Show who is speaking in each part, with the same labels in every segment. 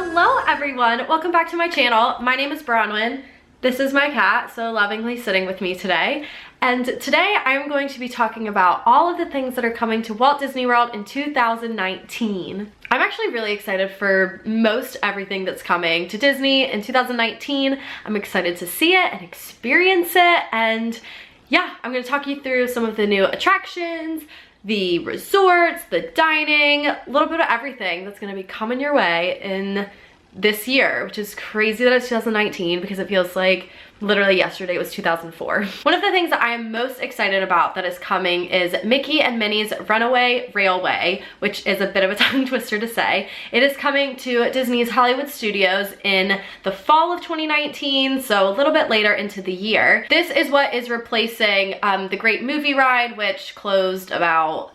Speaker 1: Hello everyone, welcome back to my channel. My name is Bronwyn. This is my cat, so lovingly sitting with me today. And today I'm going to be talking about all of the things that are coming to Walt Disney World in 2019. I'm actually really excited for most everything that's coming to Disney in 2019. I'm excited to see it and experience it, and yeah, I'm going to talk you through some of the new attractions, the resorts, the dining, a little bit of everything that's going to be coming your way in this year, which is crazy that it's 2019 because it feels like literally yesterday was 2004. One of the things that I am most excited about that is coming is Mickey and Minnie's Runaway Railway, which is a bit of a tongue twister to say. It is coming to Disney's Hollywood Studios in the fall of 2019, so a little bit later into the year. This is what is replacing the Great Movie Ride, which closed about,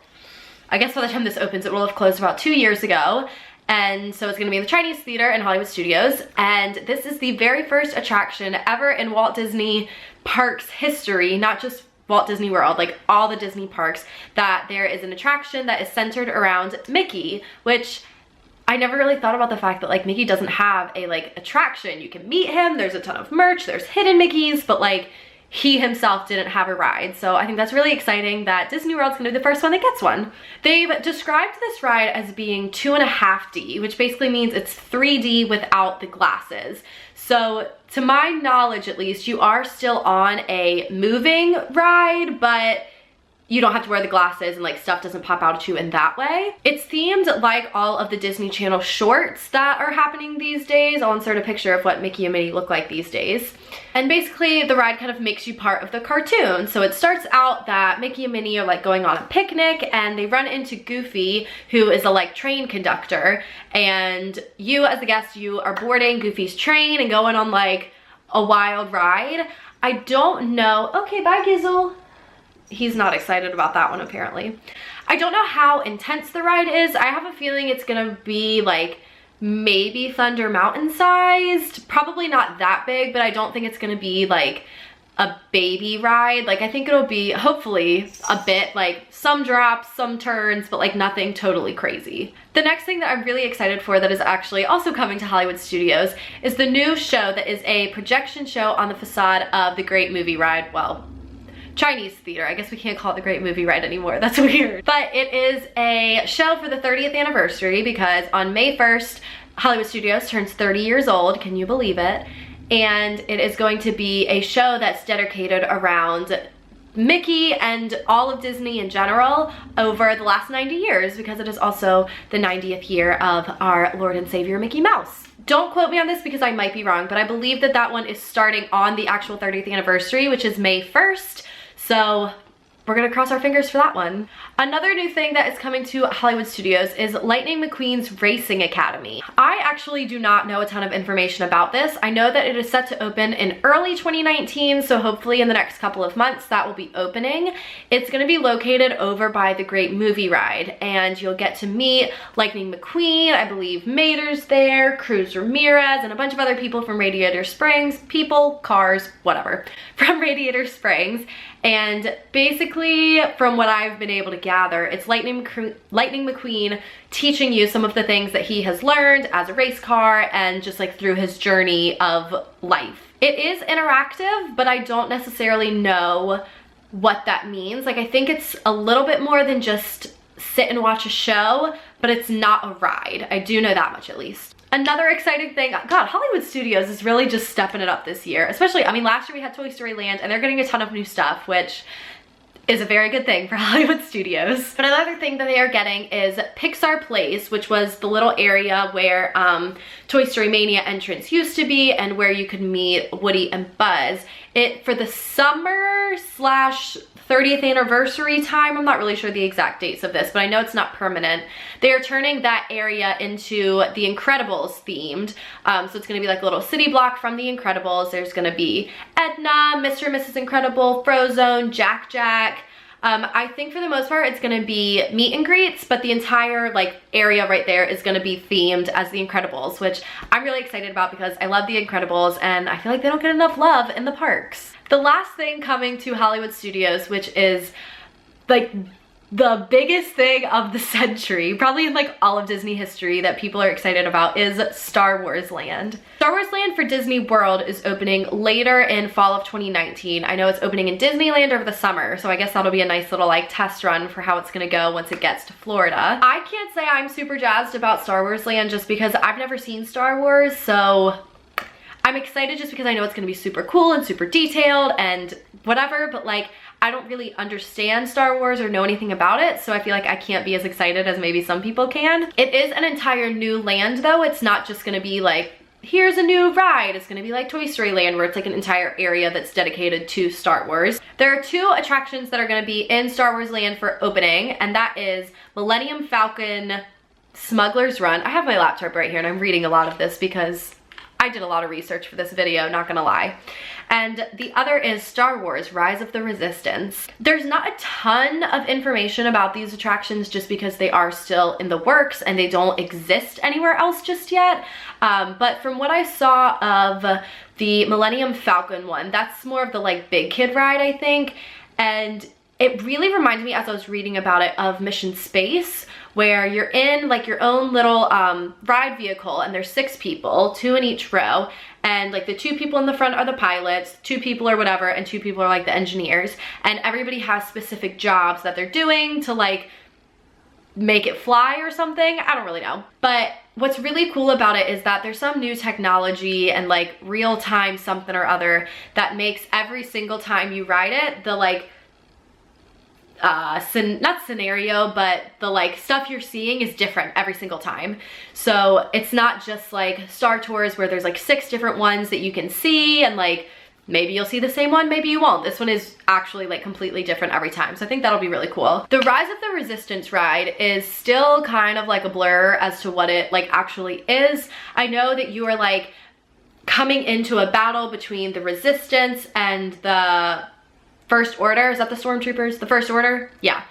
Speaker 1: I guess by the time this opens, it will have closed about 2 years ago. And so it's going to be in the Chinese Theater in Hollywood Studios, and this is the very first attraction ever in Walt Disney Parks history, not just Walt Disney World, like all the Disney parks, that there is an attraction that is centered around Mickey, which I never really thought about the fact that like Mickey doesn't have a like attraction. You can meet him, there's a ton of merch, there's hidden Mickeys, but like he himself didn't have a ride. So I think that's really exciting that Disney World's gonna be the first one that gets one. They've described this ride as being 2.5D, which basically means it's 3D without the glasses. So to my knowledge, at least, you are still on a moving ride, but you don't have to wear the glasses and like stuff doesn't pop out at you in that way. It's themed like all of the Disney Channel shorts that are happening these days. I'll insert a picture of what Mickey and Minnie look like these days. And basically the ride kind of makes you part of the cartoon. So it starts out that Mickey and Minnie are like going on a picnic and they run into Goofy, who is a like train conductor. And you as the guest, you are boarding Goofy's train and going on like a wild ride. I don't know. Okay, bye Gizzle. He's not excited about that one apparently. I don't know how intense the ride is. I have a feeling it's gonna be like maybe Thunder Mountain sized. Probably not that big, but I don't think it's gonna be like a baby ride. Like I think it'll be hopefully a bit like some drops, some turns, but like nothing totally crazy. The next thing that I'm really excited for that is actually also coming to Hollywood Studios is the new show that is a projection show on the facade of the Great Movie Ride. Well, Chinese Theater. I guess we can't call it the Great Movie Ride anymore. That's weird. But it is a show for the 30th anniversary because on May 1st, Hollywood Studios turns 30 years old. Can you believe it? And it is going to be a show that's dedicated around Mickey and all of Disney in general over the last 90 years because it is also the 90th year of our Lord and Savior Mickey Mouse. Don't quote me on this because I might be wrong, but I believe that that one is starting on the actual 30th anniversary, which is May 1st. So we're gonna cross our fingers for that one. Another new thing that is coming to Hollywood Studios is Lightning McQueen's Racing Academy. I actually do not know a ton of information about this. I know that it is set to open in early 2019, so hopefully in the next couple of months that will be opening. It's gonna be located over by the Great Movie Ride, and you'll get to meet Lightning McQueen, I believe Mater's there, Cruz Ramirez, and a bunch of other people from Radiator Springs, people, cars, whatever, from Radiator Springs. And basically, from what I've been able to gather, it's Lightning McQueen teaching you some of the things that he has learned as a race car and just like through his journey of life. It is interactive, but I don't necessarily know what that means. Like I think it's a little bit more than just sit and watch a show, but it's not a ride. I do know that much at least. Another exciting thing, God, Hollywood Studios is really just stepping it up this year. Especially, I mean, last year we had Toy Story Land and they're getting a ton of new stuff, which is a very good thing for Hollywood Studios. But another thing that they are getting is Pixar Place, which was the little area where Toy Story Mania entrance used to be and where you could meet Woody and Buzz. For the summer slash 30th anniversary time, I'm not really sure the exact dates of this, but I know it's not permanent. They are turning that area into the Incredibles themed. So it's gonna be like a little city block from the Incredibles. There's gonna be Edna, Mr. and Mrs. Incredible, Frozone, Jack Jack. I think for the most part it's gonna be meet and greets, but the entire like area right there is gonna be themed as the Incredibles, which I'm really excited about because I love the Incredibles and I feel like they don't get enough love in the parks. The last thing coming to Hollywood Studios, which is like the biggest thing of the century, probably in like all of Disney history that people are excited about, is Star Wars Land. Star Wars Land for Disney World is opening later in fall of 2019. I know it's opening in Disneyland over the summer, so I guess that'll be a nice little like test run for how it's gonna go once it gets to Florida. I can't say I'm super jazzed about Star Wars Land just because I've never seen Star Wars, so I'm excited just because I know it's gonna be super cool and super detailed and whatever, but like, I don't really understand Star Wars or know anything about it, so I feel like I can't be as excited as maybe some people can. It is an entire new land though. It's not just gonna be like, here's a new ride. It's gonna be like Toy Story Land where it's like an entire area that's dedicated to Star Wars. There are 2 attractions that are gonna be in Star Wars Land for opening, and that is Millennium Falcon Smuggler's Run. I have my laptop right here and I'm reading a lot of this because I did a lot of research for this video, not gonna lie. And the other is Star Wars Rise of the Resistance. There's not a ton of information about these attractions just because they are still in the works and they don't exist anywhere else just yet. But from what I saw of the Millennium Falcon one, that's more of the like big kid ride, I think. And it really reminds me, as I was reading about it, of Mission Space, where you're in like your own little ride vehicle and there's 6 people, 2 in each row, and like the 2 people in the front are the pilots, 2 people or whatever, and 2 people are like the engineers, and everybody has specific jobs that they're doing to like make it fly or something. I don't really know. But what's really cool about it is that there's some new technology and like real-time something or other that makes every single time you ride it, the like not scenario, but the like stuff you're seeing is different every single time. So it's not just like Star Tours where there's like 6 different ones that you can see and like maybe you'll see the same one, maybe you won't. This one is actually like completely different every time. So I think that'll be really cool. The Rise of the Resistance ride is still kind of like a blur as to what it like actually is. I know that you are like coming into a battle between the Resistance and the First Order. Is that the Stormtroopers? The First Order? Yeah.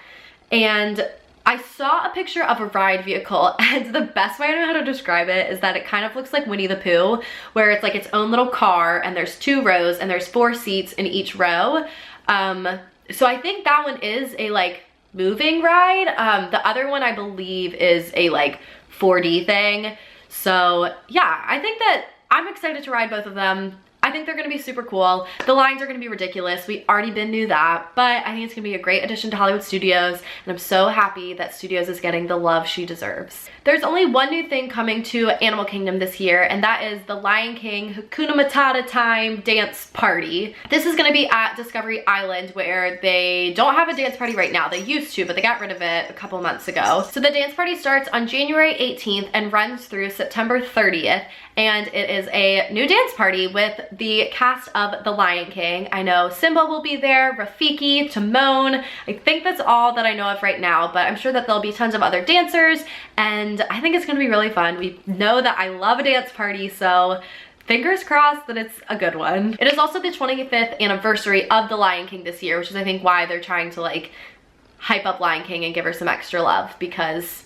Speaker 1: And I saw a picture of a ride vehicle, and the best way I know how to describe it is that it kind of looks like Winnie the Pooh, where it's like its own little car and there's 2 rows and there's 4 seats in each row. So I think that one is a like moving ride. The other one I believe is a like 4D thing. So yeah, I think that I'm excited to ride both of them. I think they're gonna be super cool. The lines are gonna be ridiculous. We already knew that, but I think it's gonna be a great addition to Hollywood Studios, and I'm so happy that Studios is getting the love she deserves. There's only one new thing coming to Animal Kingdom this year, and that is the Lion King Hakuna Matata Time dance party. This is gonna be at Discovery Island, where they don't have a dance party right now. They used to, but they got rid of it a couple months ago. So the dance party starts on January 18th and runs through September 30th, and it is a new dance party with the cast of The Lion King. I know Simba will be there, Rafiki, Timon. I think that's all that I know of right now, but I'm sure that there'll be tons of other dancers, and I think it's gonna be really fun. We know that I love a dance party, so fingers crossed that it's a good one. It is also the 25th anniversary of The Lion King this year, which is I think why they're trying to like hype up Lion King and give her some extra love, because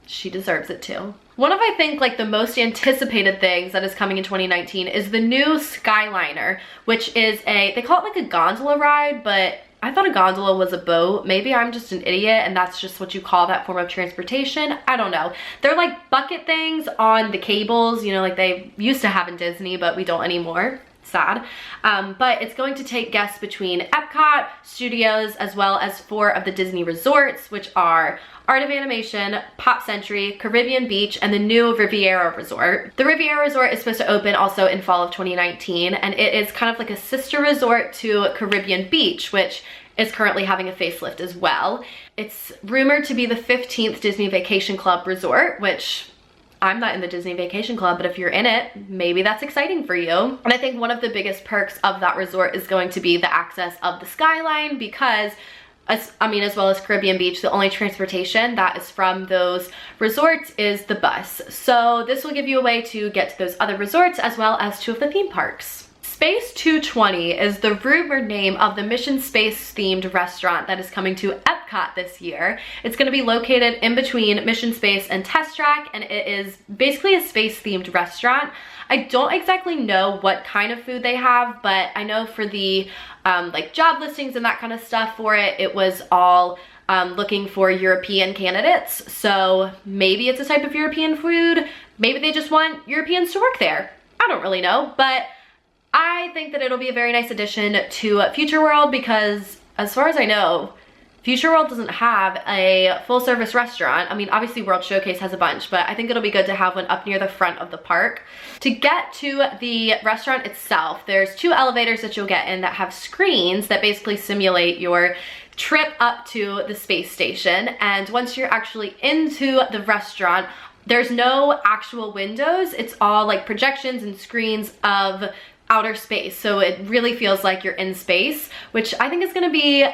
Speaker 1: she deserves it too. One of, I think, like the most anticipated things that is coming in 2019 is the new Skyliner, which is they call it like a gondola ride, but I thought a gondola was a boat. Maybe I'm just an idiot and that's just what you call that form of transportation. I don't know. They're like bucket things on the cables, you know, like they used to have in Disney, but we don't anymore. Sad. But it's going to take guests between Epcot, Studios, as well as 4 of the Disney resorts, which are Art of Animation, Pop Century, Caribbean Beach, and the new Riviera Resort. The Riviera Resort is supposed to open also in fall of 2019, and it is kind of like a sister resort to Caribbean Beach, which is currently having a facelift as well. It's rumored to be the 15th Disney Vacation Club resort, which I'm not in the Disney Vacation Club, but if you're in it, maybe that's exciting for you. And I think one of the biggest perks of that resort is going to be the access of the Skyline, because as well as Caribbean Beach, the only transportation that is from those resorts is the bus. So this will give you a way to get to those other resorts as well as 2 of the theme parks. Space 220 is the rumored name of the Mission Space themed restaurant that is coming to Epcot this year. It's going to be located in between Mission Space and Test Track, and it is basically a space themed restaurant. I don't exactly know what kind of food they have, but I know for the like job listings and that kind of stuff for it, it was all looking for European candidates. So maybe it's a type of European food. Maybe they just want Europeans to work there. I don't really know, but I think that it'll be a very nice addition to Future World because as far as I know, Future World doesn't have a full service restaurant. I mean, obviously World Showcase has a bunch, but I think it'll be good to have one up near the front of the park. To get to the restaurant itself, there's 2 elevators that you'll get in that have screens that basically simulate your trip up to the space station. And once you're actually into the restaurant, there's no actual windows. It's all like projections and screens of outer space. So it really feels like you're in space, which I think is gonna be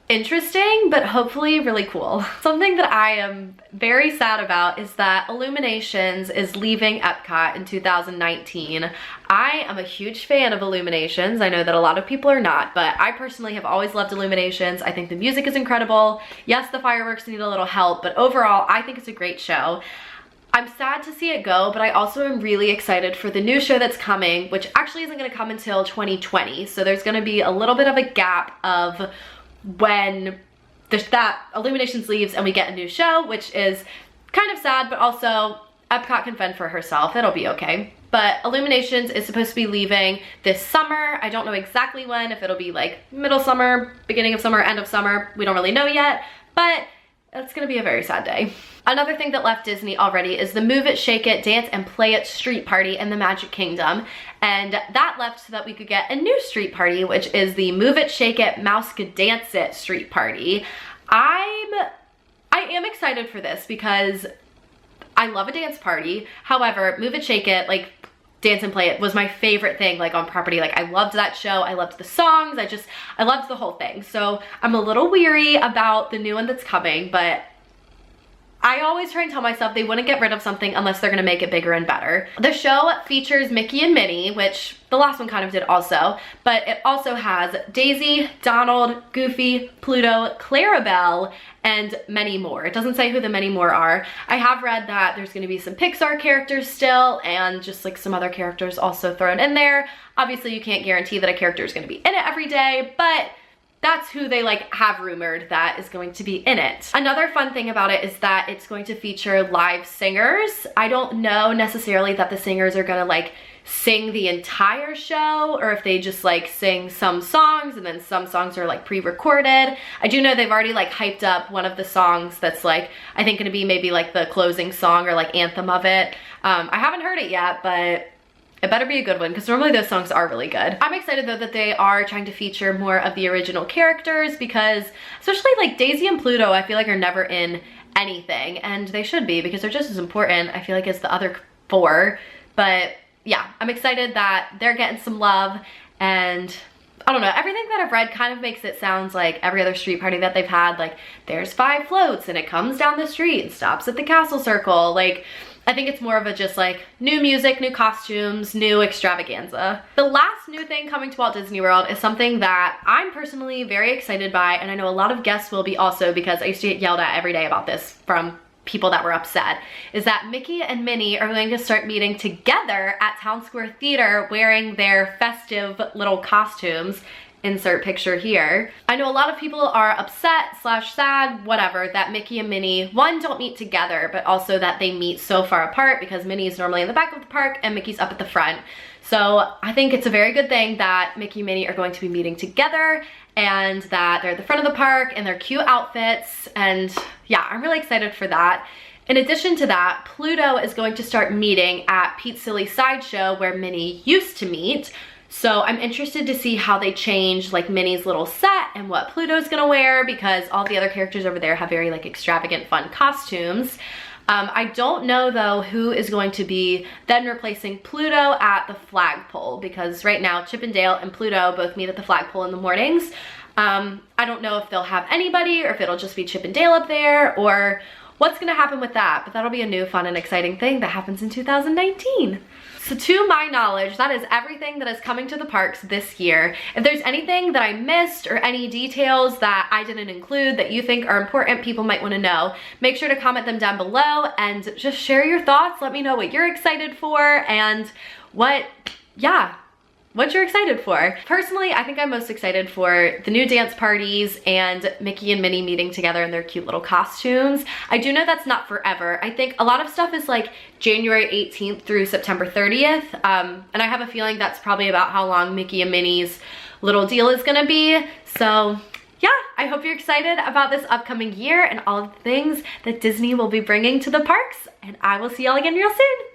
Speaker 1: interesting, but hopefully really cool. Something that I am very sad about is that Illuminations is leaving Epcot in 2019. I am a huge fan of Illuminations. I know that a lot of people are not, but I personally have always loved Illuminations. I think the music is incredible. Yes, the fireworks need a little help, but overall, I think it's a great show. I'm sad to see it go, but I also am really excited for the new show that's coming, which actually isn't gonna come until 2020. So there's gonna be a little bit of a gap of when that Illuminations leaves and we get a new show, which is kind of sad, but also Epcot can fend for herself. It'll be okay. But Illuminations is supposed to be leaving this summer. I don't know exactly when, if it'll be like middle summer, beginning of summer, end of summer. We don't really know yet, but it's gonna be a very sad day. Another thing that left Disney already is the Move It, Shake It, Dance and Play It street party in the Magic Kingdom. And that left so that we could get a new street party, which is the Move It, Shake It, Mouse Could Dance It street party. I am excited for this because I love a dance party. However, Move It, Shake It, like Dance and Play It was my favorite thing like on property. Like I loved that show. I loved the songs. I loved the whole thing. So I'm a little weary about the new one that's coming, but I always try and tell myself they wouldn't get rid of something unless they're gonna make it bigger and better. The show features Mickey and Minnie, which the last one kind of did also, but it also has Daisy, Donald, Goofy, Pluto, Clarabelle, and many more. It doesn't say who the many more are. I have read that there's gonna be some Pixar characters still and just like some other characters also thrown in there. Obviously you can't guarantee that a character is gonna be in it every day, but that's who they like have rumored that is going to be in it. Another fun thing about it is that it's going to feature live singers. I don't know necessarily that the singers are gonna like sing the entire show or if they just like sing some songs and then some songs are like pre-recorded. I do know they've already like hyped up one of the songs that's like, I think gonna be maybe like the closing song or like anthem of it. I haven't heard it yet, but it better be a good one because normally those songs are really good. I'm excited though that they are trying to feature more of the original characters because especially like Daisy and Pluto I feel like are never in anything and they should be because they're just as important I feel like as the other 4. But yeah, I'm excited that they're getting some love and I don't know, everything that I've read kind of makes it sound like every other street party that they've had, like there's 5 floats and it comes down the street and stops at the castle circle. Like I think it's more of a just like new music, new costumes, new extravaganza. The last new thing coming to Walt Disney World is something that I'm personally very excited by, and I know a lot of guests will be also because I used to get yelled at every day about this from people that were upset, is that Mickey and Minnie are going to start meeting together at Town Square Theater wearing their festive little costumes. Insert picture here. I know a lot of people are upset / sad, whatever, that Mickey and Minnie, one, don't meet together, but also that they meet so far apart because Minnie is normally in the back of the park and Mickey's up at the front. So I think it's a very good thing that Mickey and Minnie are going to be meeting together and that they're at the front of the park in their cute outfits. And yeah, I'm really excited for that. In addition to that, Pluto is going to start meeting at Pete's Silly Sideshow where Minnie used to meet. So I'm interested to see how they change like Minnie's little set and what Pluto's gonna wear because all the other characters over there have very like extravagant fun costumes. I don't know though who is going to be then replacing Pluto at the flagpole because right now Chip and Dale and Pluto both meet at the flagpole in the mornings. I don't know if they'll have anybody or if it'll just be Chip and Dale up there or what's gonna happen with that, but that'll be a new fun and exciting thing that happens in 2019. So to my knowledge, that is everything that is coming to the parks this year. If there's anything that I missed or any details that I didn't include that you think are important, people might want to know, make sure to comment them down below and just share your thoughts. Let me know what you're excited for and what, yeah, what you're excited for. Personally, I think I'm most excited for the new dance parties and Mickey and Minnie meeting together in their cute little costumes. I do know that's not forever. I think a lot of stuff is like January 18th through September 30th. And I have a feeling that's probably about how long Mickey and Minnie's little deal is gonna be. So yeah, I hope you're excited about this upcoming year and all of the things that Disney will be bringing to the parks. And I will see y'all again real soon.